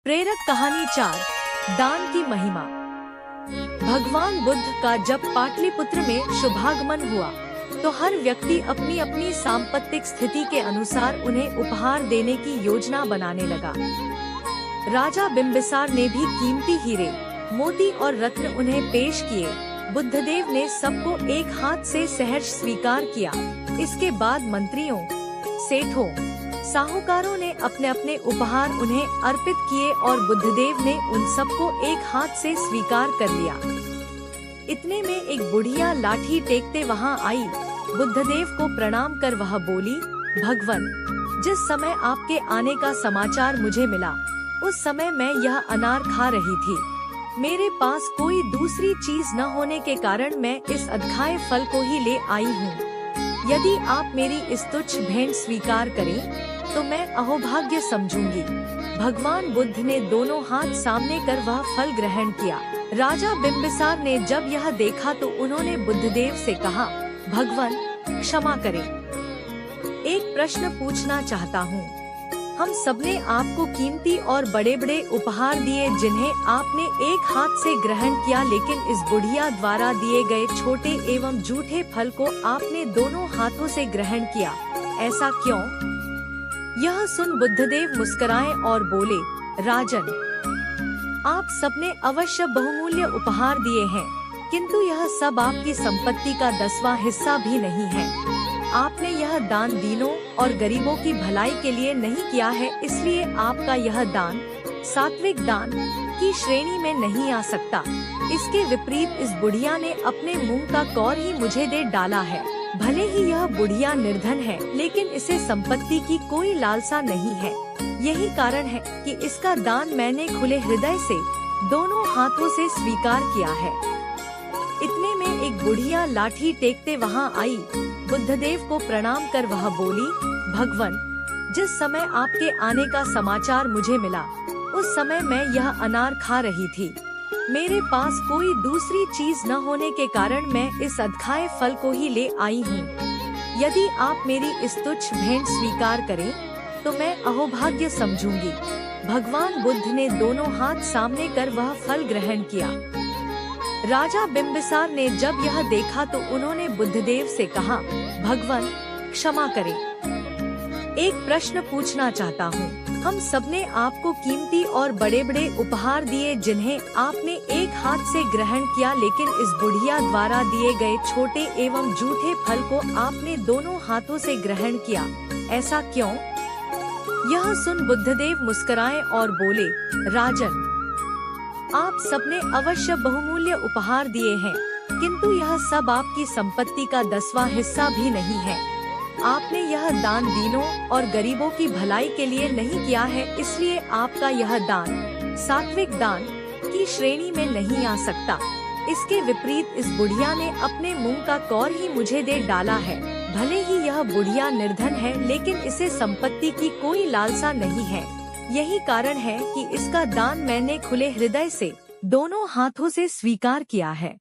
प्रेरक कहानी 4 दान की महिमा। भगवान बुद्ध का जब पाटलिपुत्र में शुभागमन हुआ तो हर व्यक्ति अपनी अपनी सांपत्तिक स्थिति के अनुसार उन्हें उपहार देने की योजना बनाने लगा। राजा बिंबिसार ने भी कीमती हीरे, मोती और रत्न उन्हें पेश किए। बुद्धदेव ने सबको एक हाथ से सहर्ष स्वीकार किया। इसके बाद मंत्रियों, सेठों, साहूकारों ने अपने अपने उपहार उन्हें अर्पित किए और बुद्धदेव ने उन सबको एक हाथ से स्वीकार कर लिया। इतने में एक बुढ़िया लाठी टेकते वहां आई। बुद्धदेव को प्रणाम कर वह बोली, भगवन, जिस समय आपके आने का समाचार मुझे मिला उस समय मैं यह अनार खा रही थी। मेरे पास कोई दूसरी चीज न होने के कारण मैं इस अधखाए फल को ही ले आई हूँ। यदि आप मेरी इस तुच्छ भेंट स्वीकार करें तो मैं अहोभाग्य समझूंगी। भगवान बुद्ध ने दोनों हाथ सामने कर वह फल ग्रहण किया। राजा बिंबिसार ने जब यह देखा तो उन्होंने बुद्धदेव से कहा, भगवन, क्षमा करें, एक प्रश्न पूछना चाहता हूँ। हम सबने आपको कीमती और बड़े बड़े उपहार दिए जिन्हें आपने एक हाथ से ग्रहण किया, लेकिन इस बुढ़िया द्वारा दिए गए छोटे एवं जूठे फल को आपने दोनों हाथों से ग्रहण किया, ऐसा क्यों? यह सुन बुद्धदेव मुस्कुराए और बोले, राजन, आप सबने अवश्य बहुमूल्य उपहार दिए हैं, किंतु यह सब आपकी संपत्ति का 10वां हिस्सा भी नहीं है। आपने यह दान दीनों और गरीबों की भलाई के लिए नहीं किया है, इसलिए आपका यह दान सात्विक दान की श्रेणी में नहीं आ सकता। इसके विपरीत इस बुढ़िया ने अपने मुंह का कौर ही मुझे दे डाला है। भले ही यह बुढ़िया निर्धन है, लेकिन इसे संपत्ति की कोई लालसा नहीं है। यही कारण है कि इसका दान मैंने खुले हृदय से दोनों हाथों से स्वीकार किया है। इतने में एक बुढ़िया लाठी टेकते वहां आई। बुद्धदेव को प्रणाम कर वह बोली, भगवन, जिस समय आपके आने का समाचार मुझे मिला उस समय मैं यह अनार खा रही थी। मेरे पास कोई दूसरी चीज न होने के कारण मैं इस अधखाए फल को ही ले आई हूँ। यदि आप मेरी इस तुच्छ भेंट स्वीकार करें तो मैं अहोभाग्य समझूंगी। भगवान बुद्ध ने दोनों हाथ सामने कर वह फल ग्रहण किया। राजा बिंबिसार ने जब यह देखा तो उन्होंने बुद्धदेव से कहा, भगवन, क्षमा करें, एक प्रश्न पूछना चाहता हूँ। हम सबने आपको कीमती और बड़े बड़े उपहार दिए जिन्हें आपने एक हाथ से ग्रहण किया, लेकिन इस बुढ़िया द्वारा दिए गए छोटे एवं जूठे फल को आपने दोनों हाथों से ग्रहण किया, ऐसा क्यों? यह सुन बुद्धदेव मुस्कुराए और बोले, राजन, आप सबने अवश्य बहुमूल्य उपहार दिए हैं, किंतु यह सब आपकी संपत्ति का 10वां हिस्सा भी नहीं है। आपने यह दान दीनों और गरीबों की भलाई के लिए नहीं किया है, इसलिए आपका यह दान सात्विक दान की श्रेणी में नहीं आ सकता। इसके विपरीत इस बुढ़िया ने अपने मुंह का कौर ही मुझे दे डाला है। भले ही यह बुढ़िया निर्धन है, लेकिन इसे संपत्ति की कोई लालसा नहीं है। यही कारण है कि इसका दान मैंने खुले हृदय से दोनों हाथों से स्वीकार किया है।